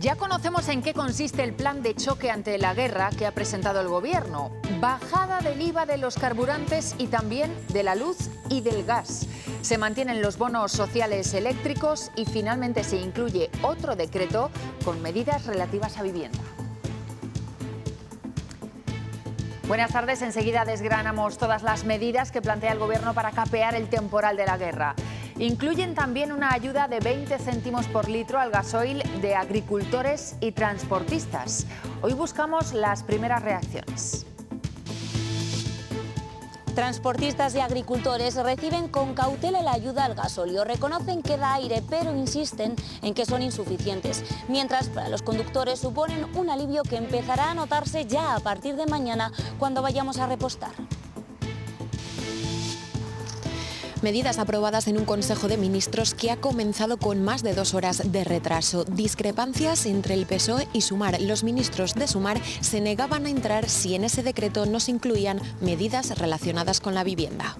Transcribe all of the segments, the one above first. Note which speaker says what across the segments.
Speaker 1: Ya conocemos en qué consiste el plan de choque ante la guerra que ha presentado el Gobierno. Bajada del IVA de los carburantes y también de la luz y del gas. Se mantienen los bonos sociales eléctricos y finalmente se incluye otro decreto con medidas relativas a vivienda. Buenas tardes. Enseguida desgranamos todas las medidas que plantea el Gobierno para capear el temporal de la guerra. Incluyen también una ayuda de 20 céntimos por litro al gasoil de agricultores y transportistas. Hoy buscamos las primeras reacciones.
Speaker 2: Transportistas y agricultores reciben con cautela la ayuda al gasóleo. Reconocen que da aire, pero insisten en que son insuficientes. Mientras, para los conductores suponen un alivio que empezará a notarse ya a partir de mañana, cuando vayamos a repostar.
Speaker 3: Medidas aprobadas en un Consejo de Ministros que ha comenzado con más de 2 horas de retraso. Discrepancias entre el PSOE y Sumar. Los ministros de Sumar se negaban a entrar si en ese decreto no se incluían medidas relacionadas con la vivienda.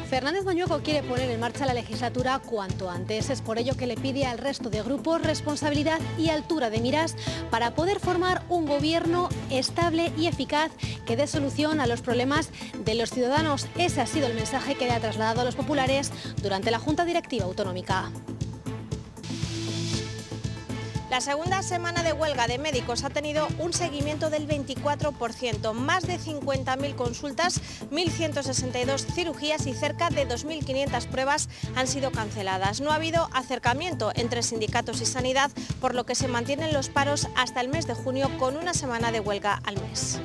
Speaker 4: Fernández Mañueco quiere poner en marcha la legislatura cuanto antes. Es por ello que le pide al resto de grupos responsabilidad y altura de miras para poder formar un gobierno estable y eficaz que dé solución a los problemas de los ciudadanos. Ese ha sido el mensaje que le ha trasladado a los populares durante la Junta Directiva Autonómica.
Speaker 5: La segunda semana de huelga de médicos ha tenido un seguimiento del 24%, más de 50.000 consultas, 1.162 cirugías y cerca de 2.500 pruebas han sido canceladas. No ha habido acercamiento entre sindicatos y sanidad, por lo que se mantienen los paros hasta el mes de junio con una semana de huelga al mes.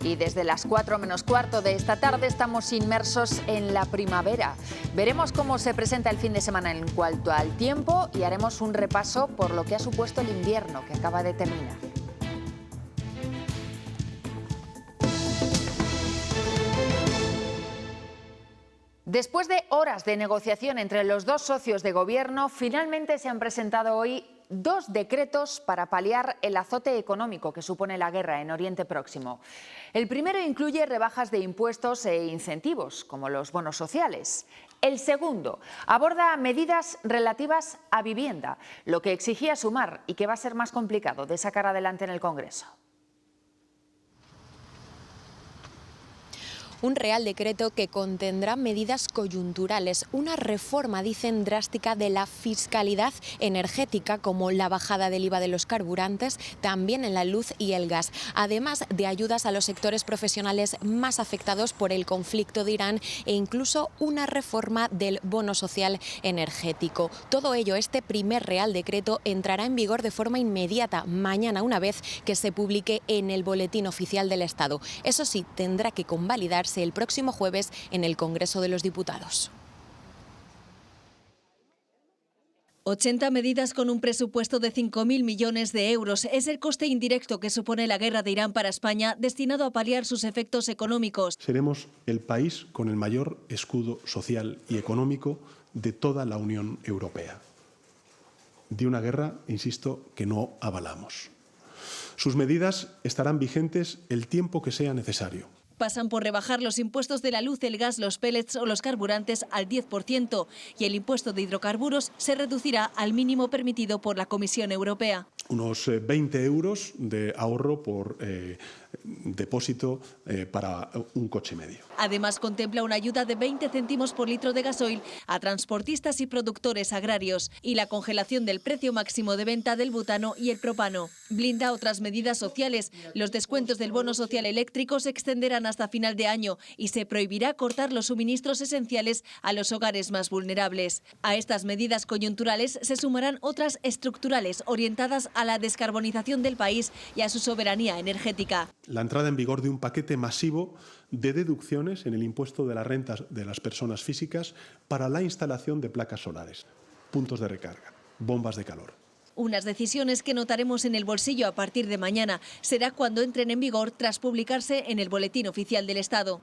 Speaker 1: Y desde las 4 menos cuarto de esta tarde estamos inmersos en la primavera. Veremos cómo se presenta el fin de semana en cuanto al tiempo y haremos un repaso por lo que ha supuesto el invierno que acaba de terminar. Después de horas de negociación entre los dos socios de gobierno, finalmente se han presentado hoy 2 decretos para paliar el azote económico que supone la guerra en Oriente Próximo. El primero incluye rebajas de impuestos e incentivos, como los bonos sociales. El segundo aborda medidas relativas a vivienda, lo que exigía Sumar y que va a ser más complicado de sacar adelante en el Congreso.
Speaker 3: Un Real Decreto que contendrá medidas coyunturales, una reforma, dicen, drástica de la fiscalidad energética, como la bajada del IVA de los carburantes, también en la luz y el gas, además de ayudas a los sectores profesionales más afectados por el conflicto de Irán e incluso una reforma del bono social energético. Todo ello, este primer Real Decreto, entrará en vigor de forma inmediata mañana, una vez que se publique en el Boletín Oficial del Estado. Eso sí, tendrá que convalidarse el próximo jueves en el Congreso de los Diputados.
Speaker 4: 80 medidas con un presupuesto de 5.000 millones de euros. Es el coste indirecto que supone la guerra de Irán para España, destinado a paliar sus efectos económicos.
Speaker 6: Seremos el país con el mayor escudo social y económico de toda la Unión Europea. De una guerra, insisto, que no avalamos. Sus medidas estarán vigentes el tiempo que sea necesario.
Speaker 4: Pasan por rebajar los impuestos de la luz, el gas, los pellets o los carburantes al 10% y el impuesto de hidrocarburos se reducirá al mínimo permitido por la Comisión Europea.
Speaker 6: Unos 20 euros de ahorro por depósito para un coche medio.
Speaker 4: Además, contempla una ayuda de 20 céntimos por litro de gasoil a transportistas y productores agrarios y la congelación del precio máximo de venta del butano y el propano. Blinda otras medidas sociales. Los descuentos del bono social eléctrico se extenderán hasta final de año y se prohibirá cortar los suministros esenciales a los hogares más vulnerables. A estas medidas coyunturales se sumarán otras estructurales orientadas a la descarbonización del país y a su soberanía energética.
Speaker 6: La entrada en vigor de un paquete masivo de deducciones en el impuesto de las rentas de las personas físicas para la instalación de placas solares, puntos de recarga, bombas de calor.
Speaker 4: Unas decisiones que notaremos en el bolsillo a partir de mañana. Será cuando entren en vigor tras publicarse en el Boletín Oficial del Estado.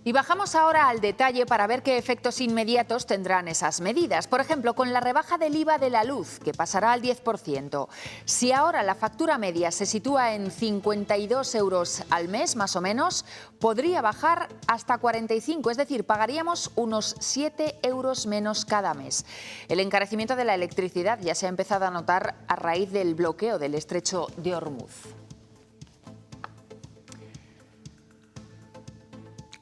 Speaker 1: Y bajamos ahora al detalle para ver qué efectos inmediatos tendrán esas medidas. Por ejemplo, con la rebaja del IVA de la luz, que pasará al 10%. Si ahora la factura media se sitúa en 52 euros al mes, más o menos, podría bajar hasta 45, es decir, pagaríamos unos 7 euros menos cada mes. El encarecimiento de la electricidad ya se ha empezado a notar a raíz del bloqueo del estrecho de Hormuz.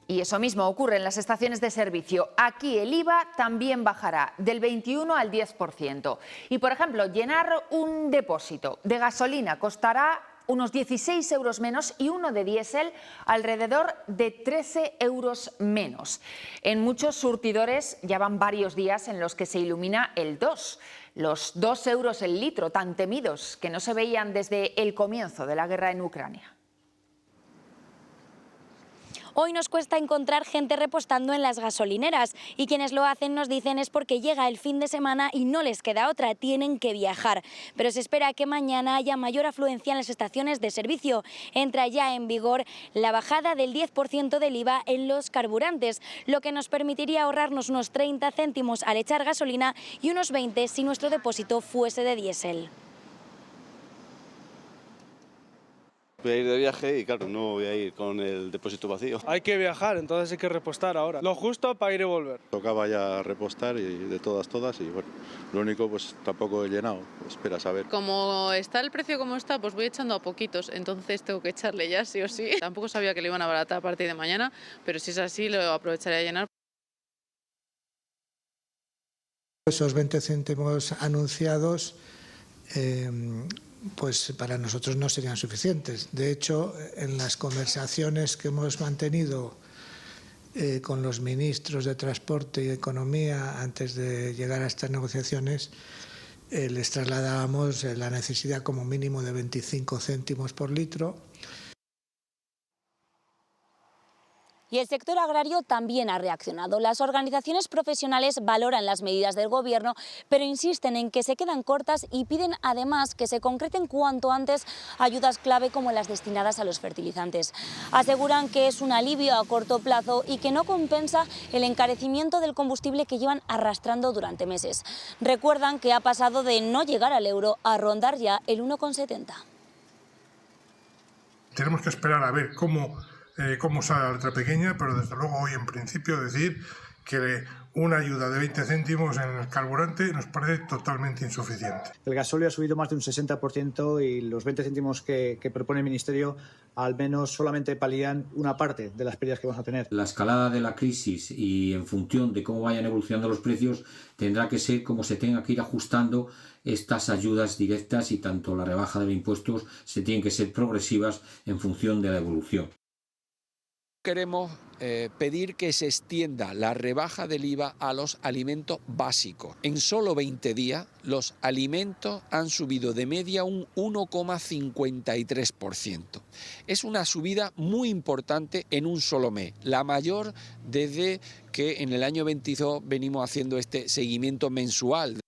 Speaker 1: Y eso mismo ocurre en las estaciones de servicio. Aquí el IVA también bajará del 21 al 10%. Y, por ejemplo, llenar un depósito de gasolina costará unos 16 euros menos y uno de diésel alrededor de 13 euros menos. En muchos surtidores ya van varios días en los que se ilumina el 2. Los 2 euros el litro, tan temidos que no se veían desde el comienzo de la guerra en Ucrania.
Speaker 2: Hoy nos cuesta encontrar gente repostando en las gasolineras y quienes lo hacen nos dicen es porque llega el fin de semana y no les queda otra, tienen que viajar. Pero se espera que mañana haya mayor afluencia en las estaciones de servicio. Entra ya en vigor la bajada del 10% del IVA en los carburantes, lo que nos permitiría ahorrarnos unos 30 céntimos al echar gasolina y unos 20 si nuestro depósito fuese de diésel.
Speaker 7: Voy a ir de viaje y claro, no voy a ir con el depósito vacío.
Speaker 8: Hay que viajar, entonces hay que repostar ahora. Lo justo para ir y volver.
Speaker 7: Tocaba ya repostar y de todas y bueno, lo único pues tampoco he llenado, esperas a ver.
Speaker 9: Como está el precio como está, pues voy echando a poquitos, entonces tengo que echarle ya sí o sí. Tampoco sabía que le iban a abaratar a partir de mañana, pero si es así lo aprovecharé a llenar.
Speaker 10: Esos 20 céntimos anunciados pues para nosotros no serían suficientes. De hecho, en las conversaciones que hemos mantenido con los ministros de Transporte y Economía antes de llegar a estas negociaciones, les trasladábamos la necesidad como mínimo de 25 céntimos por litro.
Speaker 2: Y el sector agrario también ha reaccionado. Las organizaciones profesionales valoran las medidas del Gobierno, pero insisten en que se quedan cortas y piden además que se concreten cuanto antes ayudas clave como las destinadas a los fertilizantes. Aseguran que es un alivio a corto plazo y que no compensa el encarecimiento del combustible que llevan arrastrando durante meses. Recuerdan que ha pasado de no llegar al euro a rondar ya el 1,70.
Speaker 11: Tenemos que esperar a ver cómo sale la letra pequeña, pero desde luego hoy en principio decir que una ayuda de 20 céntimos en el carburante nos parece totalmente insuficiente.
Speaker 12: El gasóleo ha subido más de un 60% y los 20 céntimos que propone el Ministerio al menos solamente palían una parte de las pérdidas que vamos a tener.
Speaker 13: La escalada de la crisis y en función de cómo vayan evolucionando los precios tendrá que ser como se tenga que ir ajustando estas ayudas directas y tanto la rebaja de los impuestos se tienen que ser progresivas en función de la evolución.
Speaker 14: Queremos pedir que se extienda la rebaja del IVA a los alimentos básicos. En solo 20 días los alimentos han subido de media un 1,53%. Es una subida muy importante en un solo mes, la mayor desde que en el año 22 venimos haciendo este seguimiento mensual.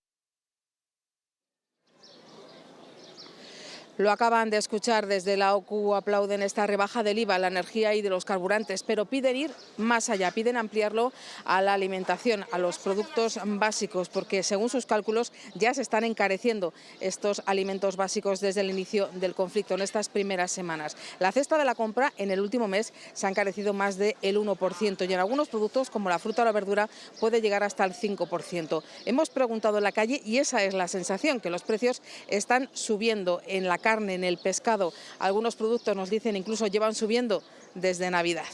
Speaker 15: Lo acaban de escuchar, desde la OCU aplauden esta rebaja del IVA, la energía y de los carburantes, pero piden ir más allá, piden ampliarlo a la alimentación, a los productos básicos, porque según sus cálculos ya se están encareciendo estos alimentos básicos desde el inicio del conflicto en estas primeras semanas. La cesta de la compra en el último mes se ha encarecido más del 1% y en algunos productos como la fruta o la verdura puede llegar hasta el 5%. Hemos preguntado en la calle y esa es la sensación, que los precios están subiendo en la carne, en el pescado. Algunos productos nos dicen incluso llevan subiendo desde Navidad.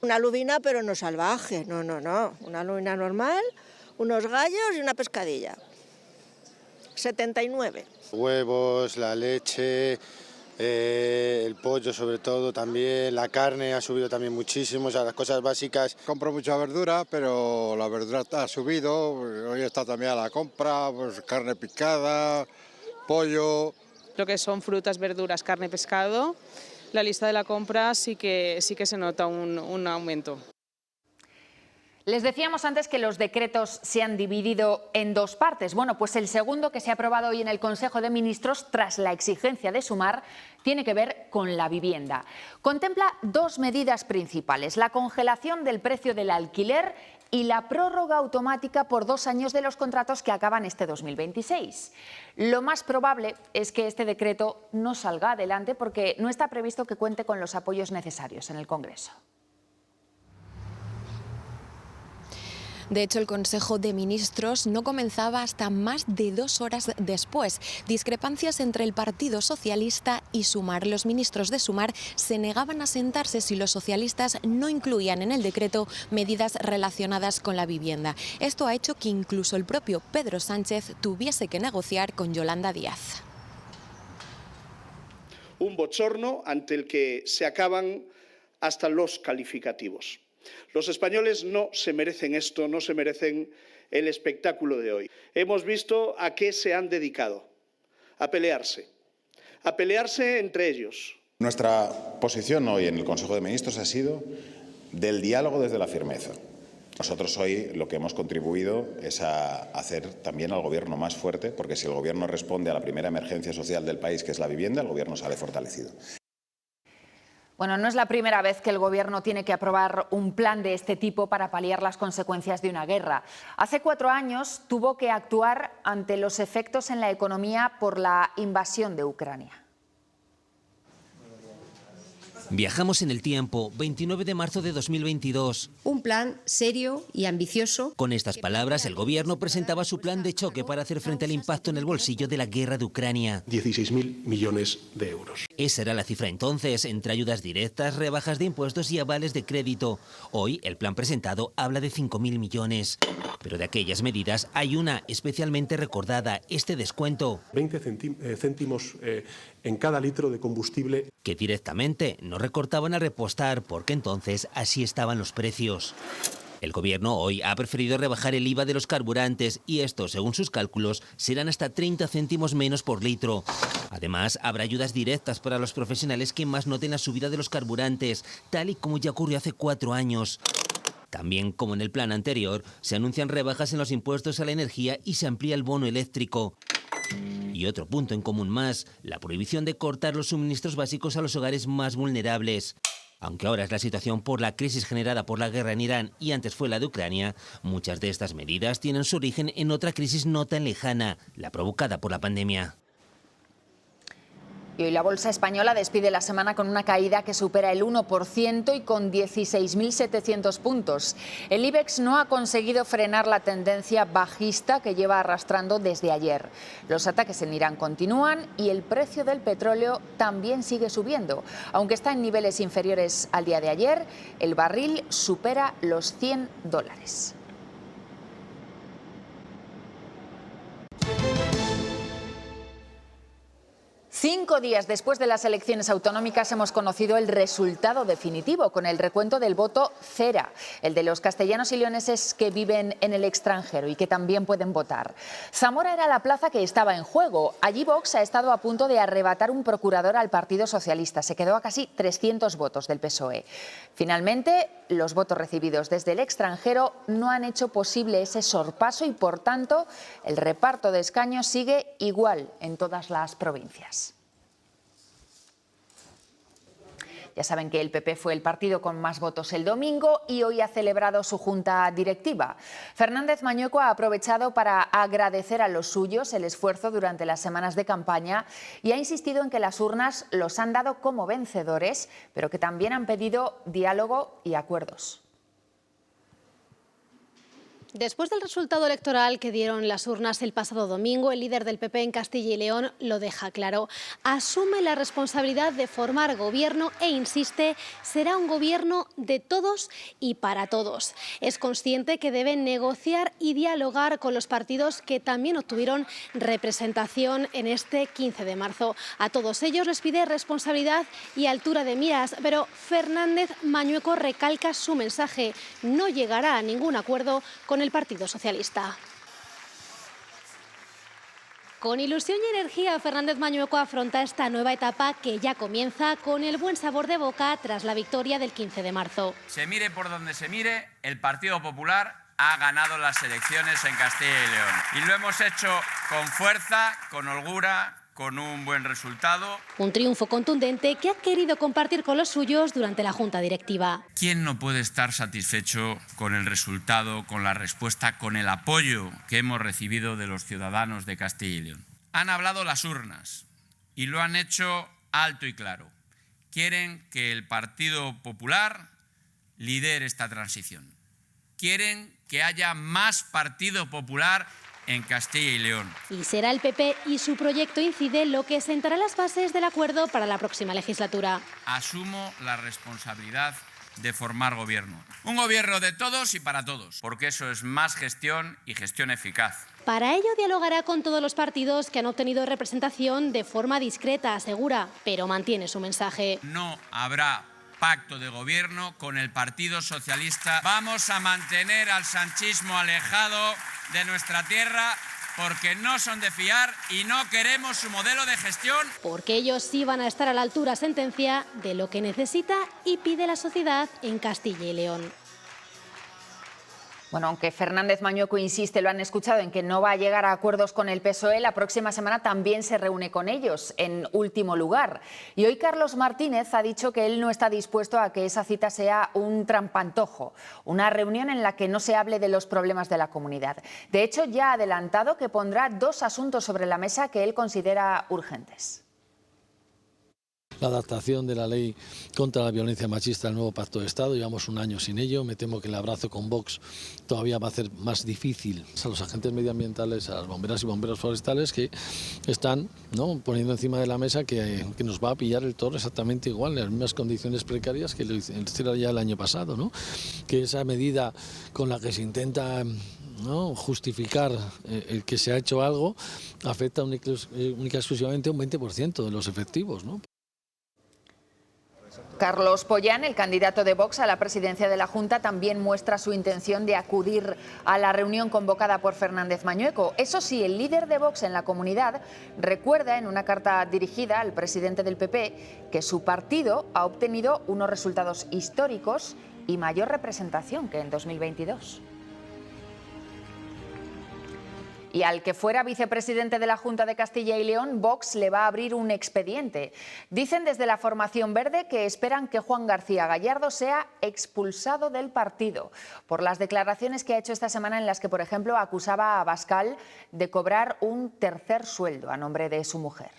Speaker 16: Una lubina pero no salvaje, no, una lubina normal, unos gallos y una pescadilla. 79.
Speaker 17: Huevos, la leche, el pollo sobre todo también, la carne ha subido también muchísimo, o sea, las cosas básicas.
Speaker 18: Compro mucha verdura, pero la verdura ha subido, hoy está también a la compra, pues carne picada, pollo.
Speaker 19: Lo que son frutas, verduras, carne, pescado, la lista de la compra sí que se nota un aumento.
Speaker 1: Les decíamos antes que los decretos se han dividido en dos partes. Bueno, pues el segundo, que se ha aprobado hoy en el Consejo de Ministros tras la exigencia de Sumar, tiene que ver con la vivienda. Contempla dos medidas principales: la congelación del precio del alquiler y la prórroga automática por 2 años de los contratos que acaban este 2026. Lo más probable es que este decreto no salga adelante porque no está previsto que cuente con los apoyos necesarios en el Congreso.
Speaker 3: De hecho, el Consejo de Ministros no comenzaba hasta más de 2 horas después. Discrepancias entre el Partido Socialista y Sumar. Los ministros de Sumar se negaban a sentarse si los socialistas no incluían en el decreto medidas relacionadas con la vivienda. Esto ha hecho que incluso el propio Pedro Sánchez tuviese que negociar con Yolanda Díaz.
Speaker 20: Un bochorno ante el que se acaban hasta los calificativos. Los españoles no se merecen esto, no se merecen el espectáculo de hoy. Hemos visto a qué se han dedicado: a pelearse entre ellos.
Speaker 21: Nuestra posición hoy en el Consejo de Ministros ha sido del diálogo desde la firmeza. Nosotros hoy lo que hemos contribuido es a hacer también al Gobierno más fuerte, porque si el Gobierno responde a la primera emergencia social del país, que es la vivienda, el Gobierno sale fortalecido.
Speaker 1: Bueno, no es la primera vez que el Gobierno tiene que aprobar un plan de este tipo para paliar las consecuencias de una guerra. Hace 4 años tuvo que actuar ante los efectos en la economía por la invasión de Ucrania.
Speaker 22: Viajamos en el tiempo, 29 de marzo de 2022.
Speaker 23: Un plan serio y ambicioso.
Speaker 22: Con estas palabras, el Gobierno presentaba su plan de choque para hacer frente al impacto en el bolsillo de la guerra de Ucrania.
Speaker 6: 16.000 millones de euros.
Speaker 22: Esa era la cifra entonces, entre ayudas directas, rebajas de impuestos y avales de crédito. Hoy, el plan presentado habla de 5.000 millones. Pero de aquellas medidas hay una especialmente recordada: este descuento.
Speaker 6: 20 céntimos en cada litro de combustible.
Speaker 22: Que directamente no recortaban al repostar, porque entonces así estaban los precios. El Gobierno hoy ha preferido rebajar el IVA de los carburantes y esto, según sus cálculos, serán hasta 30 céntimos menos por litro. Además, habrá ayudas directas para los profesionales que más noten la subida de los carburantes, tal y como ya ocurrió hace 4 años. También, como en el plan anterior, se anuncian rebajas en los impuestos a la energía y se amplía el bono eléctrico. Y otro punto en común más: la prohibición de cortar los suministros básicos a los hogares más vulnerables. Aunque ahora es la situación por la crisis generada por la guerra en Irán y antes fue la de Ucrania, muchas de estas medidas tienen su origen en otra crisis no tan lejana, la provocada por la pandemia.
Speaker 1: Y hoy la bolsa española despide la semana con una caída que supera el 1% y con 16.700 puntos. El IBEX no ha conseguido frenar la tendencia bajista que lleva arrastrando desde ayer. Los ataques en Irán continúan y el precio del petróleo también sigue subiendo. Aunque está en niveles inferiores al día de ayer, el barril supera los $100. 5 días después de las elecciones autonómicas hemos conocido el resultado definitivo con el recuento del voto cera, el de los castellanos y leoneses que viven en el extranjero y que también pueden votar. Zamora era la plaza que estaba en juego. Allí Vox ha estado a punto de arrebatar un procurador al Partido Socialista. Se quedó a casi 300 votos del PSOE. Finalmente, los votos recibidos desde el extranjero no han hecho posible ese sorpaso y, por tanto, el reparto de escaños sigue igual en todas las provincias. Ya saben que el PP fue el partido con más votos el domingo y hoy ha celebrado su junta directiva. Fernández Mañueco ha aprovechado para agradecer a los suyos el esfuerzo durante las semanas de campaña y ha insistido en que las urnas los han dado como vencedores, pero que también han pedido diálogo y acuerdos.
Speaker 24: Después del resultado electoral que dieron las urnas el pasado domingo, el líder del PP en Castilla y León lo deja claro. Asume la responsabilidad de formar gobierno e insiste, será un gobierno de todos y para todos. Es consciente que debe negociar y dialogar con los partidos que también obtuvieron representación en este 15 de marzo. A todos ellos les pide responsabilidad y altura de miras, pero Fernández Mañueco recalca su mensaje: no llegará a ningún acuerdo con el Partido Socialista. Con ilusión y energía, Fernández Mañueco afronta esta nueva etapa que ya comienza con el buen sabor de boca tras la victoria del 15 de marzo.
Speaker 4: Se mire por donde se mire, el Partido Popular ha ganado las elecciones en Castilla y León. Y lo hemos hecho con fuerza, con holgura, con un buen resultado.
Speaker 24: Un triunfo contundente que ha querido compartir con los suyos durante la Junta Directiva.
Speaker 4: ¿Quién no puede estar satisfecho con el resultado, con la respuesta, con el apoyo que hemos recibido de los ciudadanos de Castilla y León? Han hablado las urnas y lo han hecho alto y claro. Quieren que el Partido Popular lidere esta transición. Quieren que haya más Partido Popular en Castilla y León.
Speaker 24: Y será el PP y su proyecto Incide lo que sentará las bases del acuerdo para la próxima legislatura.
Speaker 4: Asumo la responsabilidad de formar gobierno. Un gobierno de todos y para todos, porque eso es más gestión y gestión eficaz.
Speaker 24: Para ello dialogará con todos los partidos que han obtenido representación de forma discreta, asegura, pero mantiene su mensaje.
Speaker 4: No habrá pacto de gobierno con el Partido Socialista. Vamos a mantener al sanchismo alejado de nuestra tierra porque no son de fiar y no queremos su modelo de gestión.
Speaker 24: Porque ellos sí van a estar a la altura, sentencia, de lo que necesita y pide la sociedad en Castilla y León.
Speaker 1: Bueno, aunque Fernández Mañueco insiste, lo han escuchado, en que no va a llegar a acuerdos con el PSOE, la próxima semana también se reúne con ellos, en último lugar. Y hoy Carlos Martínez ha dicho que él no está dispuesto a que esa cita sea un trampantojo, una reunión en la que no se hable de los problemas de la comunidad. De hecho, ya ha adelantado que pondrá 2 asuntos sobre la mesa que él considera urgentes.
Speaker 5: La adaptación de la ley contra la violencia machista al nuevo Pacto de Estado. Llevamos un año sin ello. Me temo que el abrazo con Vox todavía va a hacer más difícil a los agentes medioambientales, a las bomberas y bomberos forestales que están, ¿no?, poniendo encima de la mesa que nos va a pillar el toro exactamente igual, en las mismas condiciones precarias que lo hicieron ya el año pasado, ¿no? Que esa medida con la que se intenta, ¿no?, justificar el que se ha hecho algo afecta única y exclusivamente a un 20% de los efectivos, ¿no?
Speaker 1: Carlos Pollán, el candidato de Vox a la presidencia de la Junta, también muestra su intención de acudir a la reunión convocada por Fernández Mañueco. Eso sí, el líder de Vox en la comunidad recuerda en una carta dirigida al presidente del PP que su partido ha obtenido unos resultados históricos y mayor representación que en 2022. Y al que fuera vicepresidente de la Junta de Castilla y León, Vox le va a abrir un expediente. Dicen desde la formación verde que esperan que Juan García Gallardo sea expulsado del partido por las declaraciones que ha hecho esta semana en las que, por ejemplo, acusaba a Abascal de cobrar un tercer sueldo a nombre de su mujer.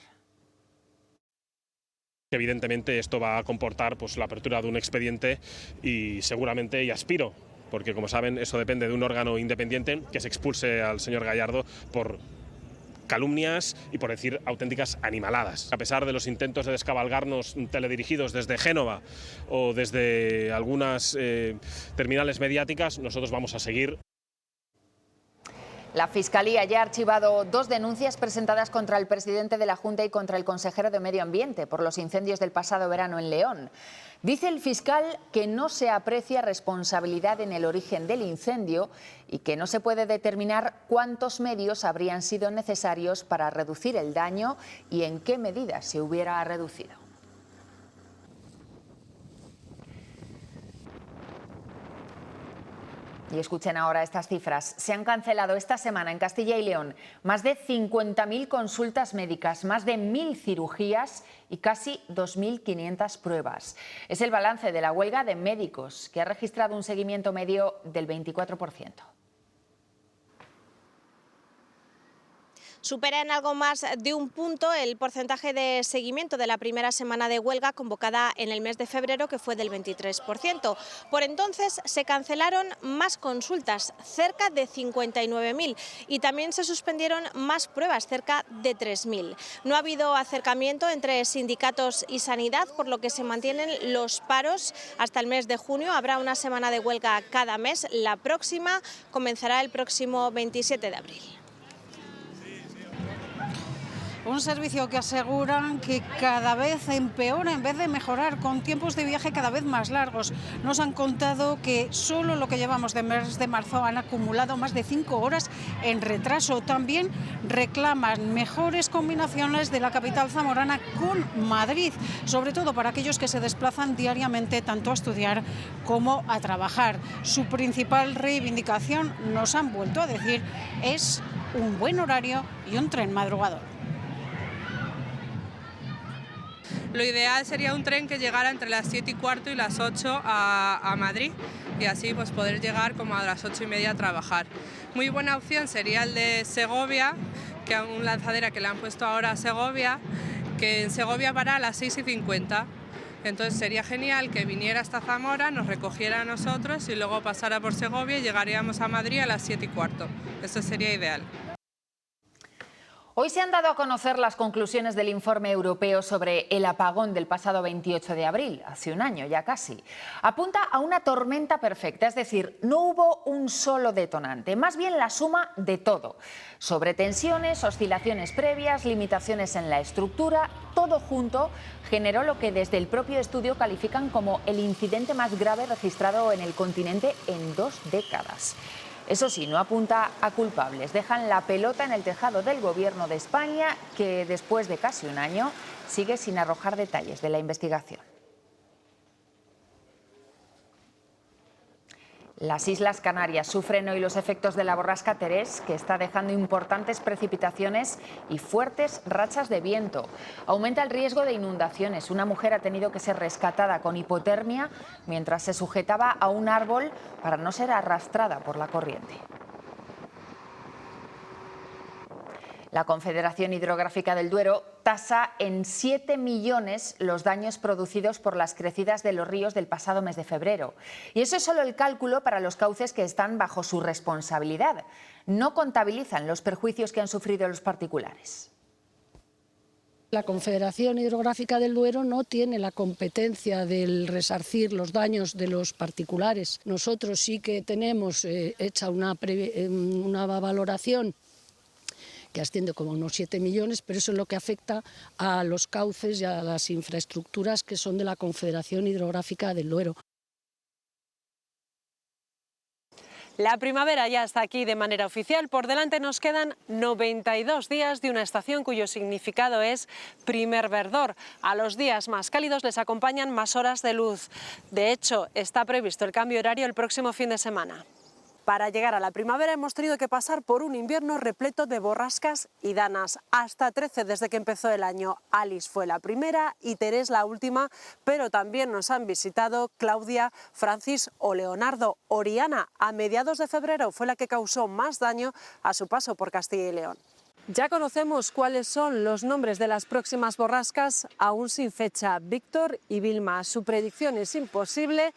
Speaker 7: Evidentemente esto va a comportar la apertura de un expediente y seguramente, y aspiro, porque como saben eso depende de un órgano independiente, que se expulse al señor Gallardo por calumnias y por decir auténticas animaladas. A pesar de los intentos de descabalgarnos teledirigidos desde Génova o desde algunas terminales mediáticas, nosotros vamos a seguir.
Speaker 1: La Fiscalía ya ha archivado 2 denuncias presentadas contra el presidente de la Junta y contra el consejero de Medio Ambiente por los incendios del pasado verano en León. Dice el fiscal que no se aprecia responsabilidad en el origen del incendio y que no se puede determinar cuántos medios habrían sido necesarios para reducir el daño y en qué medida se hubiera reducido. Y escuchen ahora estas cifras. Se han cancelado esta semana en Castilla y León más de 50.000 consultas médicas, más de 1.000 cirugías y casi 2.500 pruebas. Es el balance de la huelga de médicos, que ha registrado un seguimiento medio del 24%.
Speaker 8: Supera en algo más de un punto el porcentaje de seguimiento de la primera semana de huelga convocada en el mes de febrero, que fue del 23%. Por entonces se cancelaron más consultas, cerca de 59.000, y también se suspendieron más pruebas, cerca de 3.000. No ha habido acercamiento entre sindicatos y sanidad, por lo que se mantienen los paros hasta el mes de junio. Habrá una semana de huelga cada mes. La próxima comenzará el próximo 27 de abril.
Speaker 2: Un servicio que aseguran que cada vez empeora en vez de mejorar, con tiempos de viaje cada vez más largos. Nos han contado que solo lo que llevamos de mes de marzo han acumulado más de 5 horas en retraso. También reclaman mejores combinaciones de la capital zamorana con Madrid, sobre todo para aquellos que se desplazan diariamente tanto a estudiar como a trabajar. Su principal reivindicación, nos han vuelto a decir, es un buen horario y un tren madrugador.
Speaker 9: Lo ideal sería un tren que llegara entre las 7:15 y las 8 a Madrid, y así pues poder llegar como a las 8:30 a trabajar. Muy buena opción sería el de Segovia, que es una lanzadera que le han puesto ahora a Segovia, que en Segovia para a las 6:50. Entonces sería genial que viniera hasta Zamora, nos recogiera a nosotros y luego pasara por Segovia y llegaríamos a Madrid a las 7:15. Eso sería ideal.
Speaker 1: Hoy se han dado a conocer las conclusiones del informe europeo sobre el apagón del pasado 28 de abril, hace un año ya casi. Apunta a una tormenta perfecta, es decir, no hubo un solo detonante, más bien la suma de todo. Sobretensiones, oscilaciones previas, limitaciones en la estructura, todo junto generó lo que desde el propio estudio califican como el incidente más grave registrado en el continente en 2 décadas. Eso sí, no apunta a culpables. Dejan la pelota en el tejado del Gobierno de España, que después de casi un año sigue sin arrojar detalles de la investigación. Las Islas Canarias sufren hoy los efectos de la borrasca Terés, que está dejando importantes precipitaciones y fuertes rachas de viento. Aumenta el riesgo de inundaciones. Una mujer ha tenido que ser rescatada con hipotermia mientras se sujetaba a un árbol para no ser arrastrada por la corriente. La Confederación Hidrográfica del Duero tasa en 7 millones los daños producidos por las crecidas de los ríos del pasado mes de febrero. Y eso es solo el cálculo para los cauces que están bajo su responsabilidad. No contabilizan los perjuicios que han sufrido los particulares.
Speaker 10: La Confederación Hidrográfica del Duero no tiene la competencia del resarcir los daños de los particulares. Nosotros sí que tenemos hecha una valoración que asciende como unos 7 millones, pero eso es lo que afecta a los cauces y a las infraestructuras que son de la Confederación Hidrográfica del Duero.
Speaker 11: La primavera ya está aquí de manera oficial. Por delante nos quedan 92 días de una estación cuyo significado es primer verdor. A los días más cálidos les acompañan más horas de luz. De hecho, está previsto el cambio horario el próximo fin de semana. Para llegar a la primavera hemos tenido que pasar por un invierno repleto de borrascas y danas. Hasta 13 desde que empezó el año. Alice fue la primera y Terés la última, pero también nos han visitado Claudia, Francis o Leonardo. Oriana, a mediados de febrero, fue la que causó más daño a su paso por Castilla y León. Ya conocemos cuáles son los nombres de las próximas borrascas, aún sin fecha. Víctor y Vilma. Su predicción es imposible,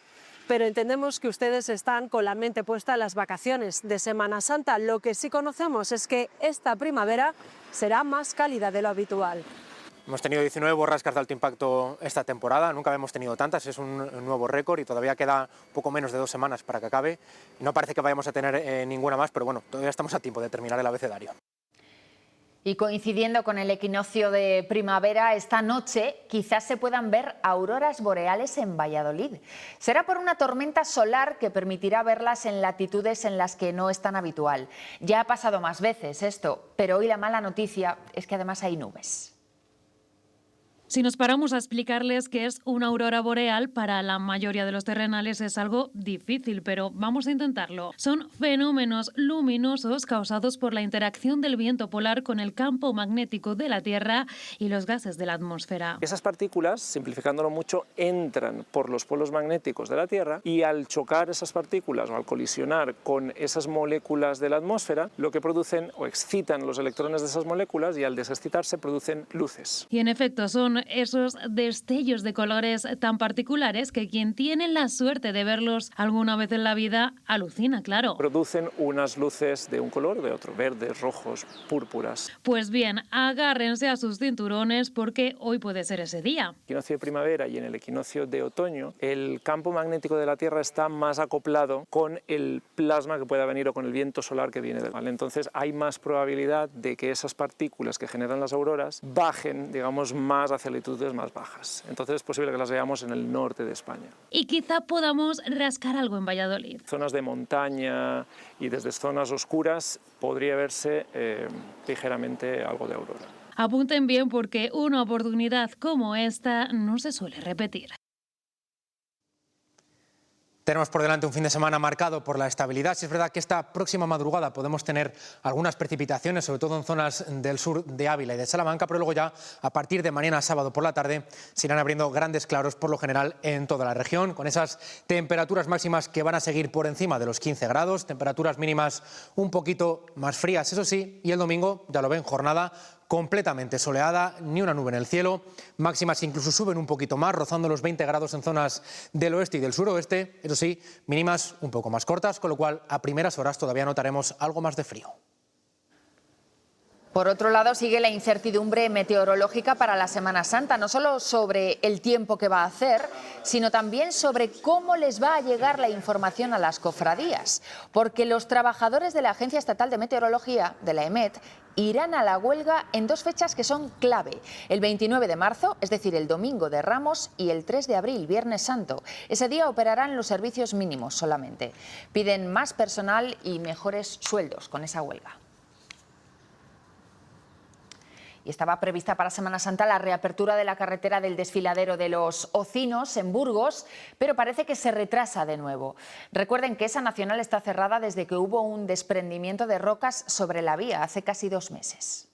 Speaker 11: pero entendemos que ustedes están con la mente puesta en las vacaciones de Semana Santa. Lo que sí conocemos es que esta primavera será más cálida de lo habitual.
Speaker 25: Hemos tenido 19 borrascas de alto impacto esta temporada, nunca habíamos tenido tantas, es un nuevo récord y todavía queda poco menos de 2 semanas para que acabe. No parece que vayamos a tener ninguna más, pero bueno, todavía estamos a tiempo de terminar el abecedario.
Speaker 1: Y coincidiendo con el equinoccio de primavera, esta noche quizás se puedan ver auroras boreales en Valladolid. Será por una tormenta solar que permitirá verlas en latitudes en las que no es tan habitual. Ya ha pasado más veces esto, pero hoy la mala noticia es que además hay nubes.
Speaker 26: Si nos paramos a explicarles qué es una aurora boreal, para la mayoría de los terrenales es algo difícil, pero vamos a intentarlo. Son fenómenos luminosos causados por la interacción del viento polar con el campo magnético de la Tierra y los gases de la atmósfera.
Speaker 27: Esas partículas, simplificándolo mucho, entran por los polos magnéticos de la Tierra y al chocar esas partículas o al colisionar con esas moléculas de la atmósfera, lo que producen o excitan los electrones de esas moléculas y al desexcitarse producen luces.
Speaker 26: Y en efecto son esos destellos de colores tan particulares que quien tiene la suerte de verlos alguna vez en la vida alucina, claro.
Speaker 27: Producen unas luces de un color o de otro, verdes, rojos, púrpuras.
Speaker 26: Pues bien, agárrense a sus cinturones porque hoy puede ser ese día.
Speaker 27: En el equinoccio de primavera y en el equinoccio de otoño, el campo magnético de la Tierra está más acoplado con el plasma que pueda venir o con el viento solar que viene del mar. Entonces hay más probabilidad de que esas partículas que generan las auroras bajen, digamos, más hacia latitudes más bajas. Entonces es posible que las veamos en el norte de España.
Speaker 26: Y quizá podamos rascar algo en Valladolid.
Speaker 27: Zonas de montaña y desde zonas oscuras podría verse ligeramente algo de aurora.
Speaker 26: Apunten bien porque una oportunidad como esta no se suele repetir.
Speaker 25: Tenemos por delante un fin de semana marcado por la estabilidad. Sí es verdad que esta próxima madrugada podemos tener algunas precipitaciones, sobre todo en zonas del sur de Ávila y de Salamanca, pero luego ya a partir de mañana sábado por la tarde se irán abriendo grandes claros por lo general en toda la región, con esas temperaturas máximas que van a seguir por encima de los 15 grados, temperaturas mínimas un poquito más frías, eso sí, y el domingo, ya lo ven, jornada completamente soleada, ni una nube en el cielo, máximas incluso suben un poquito más, rozando los 20 grados en zonas del oeste y del suroeste, eso sí, mínimas un poco más cortas, con lo cual a primeras horas todavía notaremos algo más de frío.
Speaker 1: Por otro lado, sigue la incertidumbre meteorológica para la Semana Santa, no solo sobre el tiempo que va a hacer, sino también sobre cómo les va a llegar la información a las cofradías, porque los trabajadores de la Agencia Estatal de Meteorología, de la EMET, irán a la huelga en dos fechas que son clave: el 29 de marzo, es decir, el domingo de Ramos, y el 3 de abril, Viernes Santo. Ese día operarán los servicios mínimos solamente. Piden más personal y mejores sueldos con esa huelga. Y estaba prevista para Semana Santa la reapertura de la carretera del desfiladero de los Ocinos en Burgos, pero parece que se retrasa de nuevo. Recuerden que esa nacional está cerrada desde que hubo un desprendimiento de rocas sobre la vía hace casi 2 meses.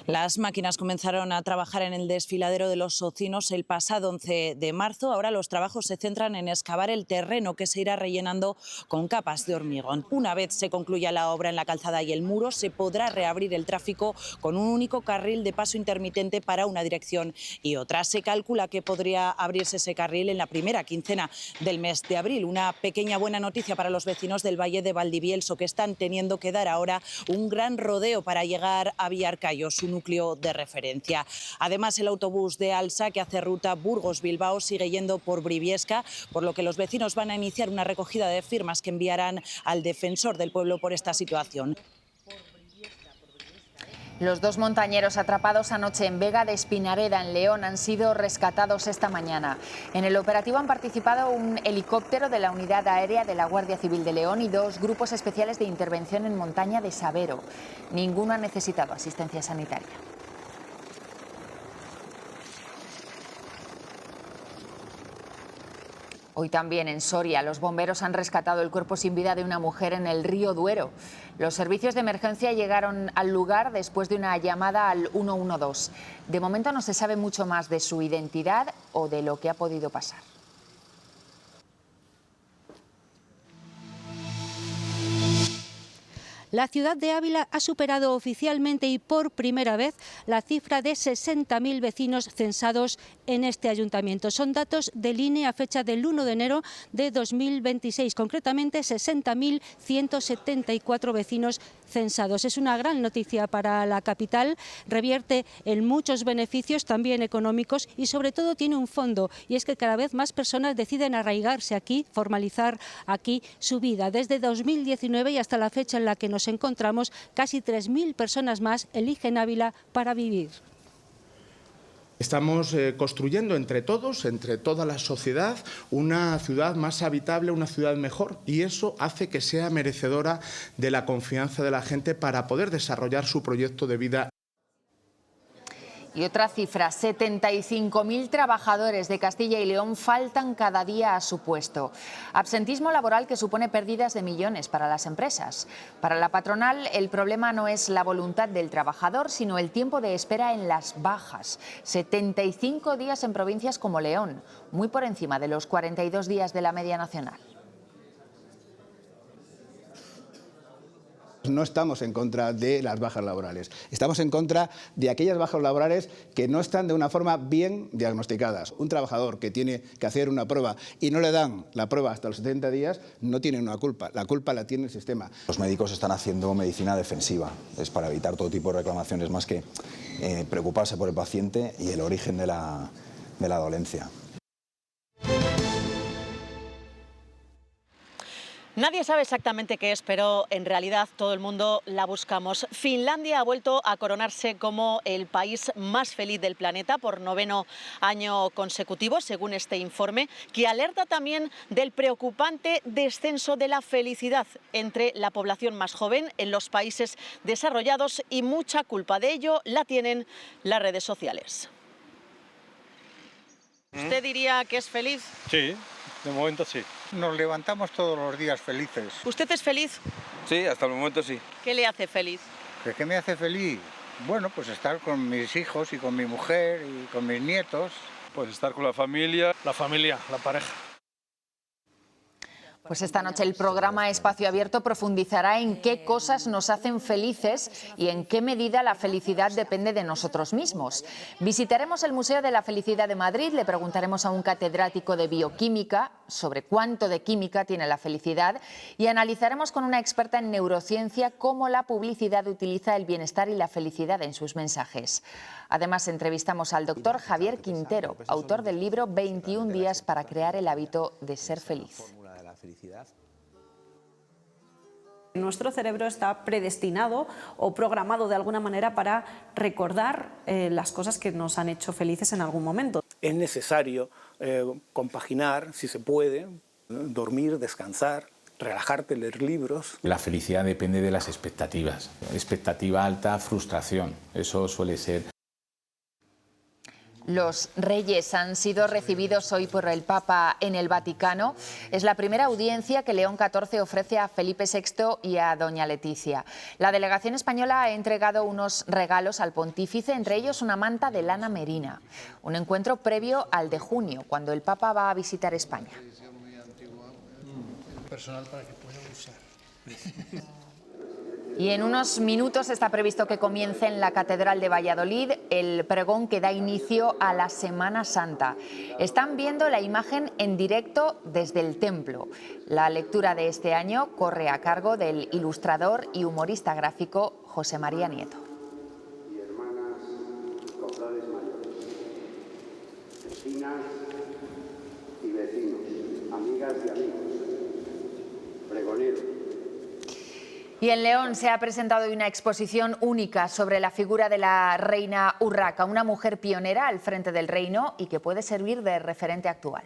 Speaker 12: Las máquinas comenzaron a trabajar en el desfiladero de los Ocinos el pasado 11 de marzo. Ahora los trabajos se centran en excavar el terreno que se irá rellenando con capas de hormigón. Una vez se concluya la obra en la calzada y el muro, se podrá reabrir el tráfico con un único carril de paso intermitente para una dirección y otra. Se calcula que podría abrirse ese carril en la primera quincena del mes de abril. Una pequeña buena noticia para los vecinos del Valle de Valdivielso, que están teniendo que dar ahora un gran rodeo para llegar a Villarcayo, su núcleo de referencia. Además, el autobús de Alsa, que hace ruta Burgos-Bilbao, sigue yendo por Briviesca, por lo que los vecinos van a iniciar una recogida de firmas que enviarán al defensor del pueblo por esta situación.
Speaker 1: Los 2 montañeros atrapados anoche en Vega de Espinareda, en León, han sido rescatados esta mañana. En el operativo han participado un helicóptero de la Unidad Aérea de la Guardia Civil de León y 2 grupos especiales de intervención en montaña de Sabero. Ninguno ha necesitado asistencia sanitaria. Hoy también en Soria los bomberos han rescatado el cuerpo sin vida de una mujer en el río Duero. Los servicios de emergencia llegaron al lugar después de una llamada al 112. De momento no se sabe mucho más de su identidad o de lo que ha podido pasar.
Speaker 13: La ciudad de Ávila ha superado oficialmente y por primera vez la cifra de 60.000 vecinos censados en este ayuntamiento. Son datos del INE a fecha del 1 de enero de 2026, concretamente 60.174 vecinos censados. Es una gran noticia para la capital, revierte en muchos beneficios también económicos y sobre todo tiene un fondo, y es que cada vez más personas deciden arraigarse aquí, formalizar aquí su vida. Desde 2019 y hasta la fecha en la que nos encontramos, casi 3.000 personas más eligen Ávila para vivir.
Speaker 14: Estamos construyendo entre todos, entre toda la sociedad, una ciudad más habitable, una ciudad mejor, y eso hace que sea merecedora de la confianza de la gente para poder desarrollar su proyecto de vida.
Speaker 1: Y otra cifra, 75.000 trabajadores de Castilla y León faltan cada día a su puesto. Absentismo laboral que supone pérdidas de millones para las empresas. Para la patronal, el problema no es la voluntad del trabajador, sino el tiempo de espera en las bajas. 75 días en provincias como León, muy por encima de los 42 días de la media nacional.
Speaker 3: No estamos en contra de las bajas laborales, estamos en contra de aquellas bajas laborales que no están de una forma bien diagnosticadas. Un trabajador que tiene que hacer una prueba y no le dan la prueba hasta los 70 días no tiene una culpa, la culpa la tiene el sistema.
Speaker 15: Los médicos están haciendo medicina defensiva, es para evitar todo tipo de reclamaciones, más que preocuparse por el paciente y el origen de la dolencia.
Speaker 16: Nadie sabe exactamente qué es, pero en realidad todo el mundo la buscamos. Finlandia ha vuelto a coronarse como el país más feliz del planeta por 9º año consecutivo, según este informe, que alerta también del preocupante descenso de la felicidad entre la población más joven en los países desarrollados, y mucha culpa de ello la tienen las redes sociales. ¿Usted diría que es feliz?
Speaker 17: Sí, de momento sí. Nos levantamos todos los días felices.
Speaker 16: ¿Usted es feliz?
Speaker 17: Sí, hasta el momento sí.
Speaker 16: ¿Qué le hace feliz?
Speaker 17: ¿Qué me hace feliz? Bueno, pues estar con mis hijos y con mi mujer y con mis nietos.
Speaker 18: Pues estar con la familia, la pareja.
Speaker 1: Pues esta noche el programa Espacio Abierto profundizará en qué cosas nos hacen felices y en qué medida la felicidad depende de nosotros mismos. Visitaremos el Museo de la Felicidad de Madrid, le preguntaremos a un catedrático de bioquímica sobre cuánto de química tiene la felicidad y analizaremos con una experta en neurociencia cómo la publicidad utiliza el bienestar y la felicidad en sus mensajes. Además, entrevistamos al doctor Javier Quintero, autor del libro 21 días para crear el hábito de ser feliz.
Speaker 19: Nuestro cerebro está predestinado o programado de alguna manera para recordar las cosas que nos han hecho felices en algún momento.
Speaker 20: Es necesario compaginar, si se puede, dormir, descansar, relajarte, leer libros.
Speaker 28: La felicidad depende de las expectativas. Expectativa alta, frustración. Eso suele ser.
Speaker 1: Los reyes han sido recibidos hoy por el Papa en el Vaticano. Es la primera audiencia que León XIV ofrece a Felipe VI y a doña Leticia. La delegación española ha entregado unos regalos al pontífice, entre ellos una manta de lana merina. Un encuentro previo al de junio, cuando el Papa va a visitar España.
Speaker 29: Personal para que pueda usar.
Speaker 1: Y en unos minutos está previsto que comience en la Catedral de Valladolid el pregón que da inicio a la Semana Santa. Están viendo la imagen en directo desde el templo. La lectura de este año corre a cargo del ilustrador y humorista gráfico José María Nieto.
Speaker 30: Y hermanas, cofrades mayores, vecinas y vecinos, amigas y amigos, pregoneros.
Speaker 1: Y en León se ha presentado una exposición única sobre la figura de la reina Urraca, una mujer pionera al frente del reino y que puede servir de referente actual.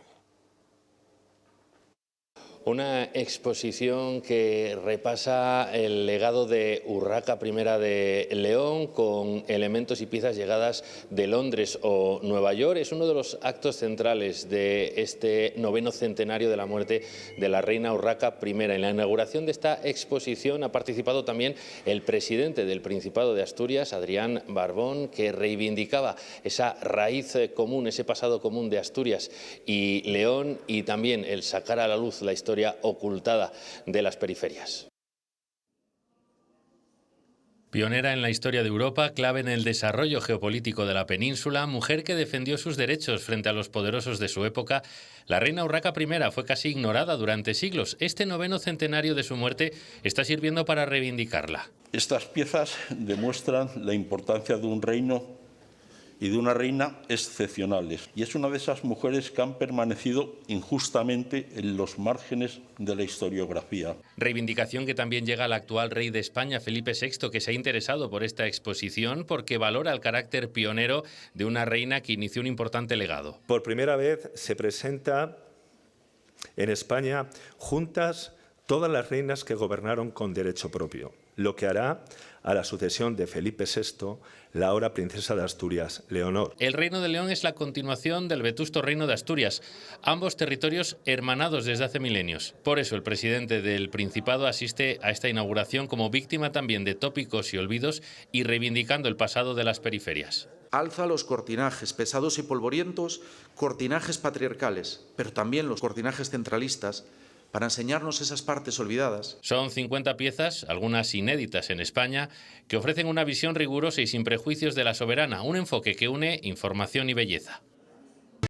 Speaker 31: Una exposición que repasa el legado de Urraca I de León con elementos y piezas llegadas de Londres o Nueva York. Es uno de los actos centrales de este 9º centenario de la muerte de la reina Urraca I. En la inauguración de esta exposición ha participado también el presidente del Principado de Asturias, Adrián Barbón, que reivindicaba esa raíz común, ese pasado común de Asturias y León, y también el sacar a la luz la historia ocultada de las periferias.
Speaker 32: Pionera en la historia de Europa, clave en el desarrollo geopolítico de la península, mujer que defendió sus derechos frente a los poderosos de su época, la reina Urraca I fue casi ignorada durante siglos. Este 9º centenario de su muerte está sirviendo para reivindicarla.
Speaker 33: Estas piezas demuestran la importancia de un reino y de una reina excepcionales. Y es una de esas mujeres que han permanecido injustamente en los márgenes de la historiografía.
Speaker 32: Reivindicación que también llega al actual rey de España, Felipe VI, que se ha interesado por esta exposición porque valora el carácter pionero de una reina que inició un importante legado.
Speaker 34: Por primera vez se presenta en España juntas todas las reinas que gobernaron con derecho propio, lo que hará a la sucesión de Felipe VI, la ahora princesa de Asturias, Leonor.
Speaker 32: El Reino de León es la continuación del vetusto Reino de Asturias, ambos territorios hermanados desde hace milenios. Por eso el presidente del Principado asiste a esta inauguración como víctima también de tópicos y olvidos y reivindicando el pasado de las periferias.
Speaker 35: Alza los cortinajes pesados y polvorientos, cortinajes patriarcales, pero también los cortinajes centralistas, para enseñarnos esas partes olvidadas.
Speaker 32: Son 50 piezas, algunas inéditas en España, que ofrecen una visión rigurosa y sin prejuicios de la soberana, un enfoque que une información y belleza.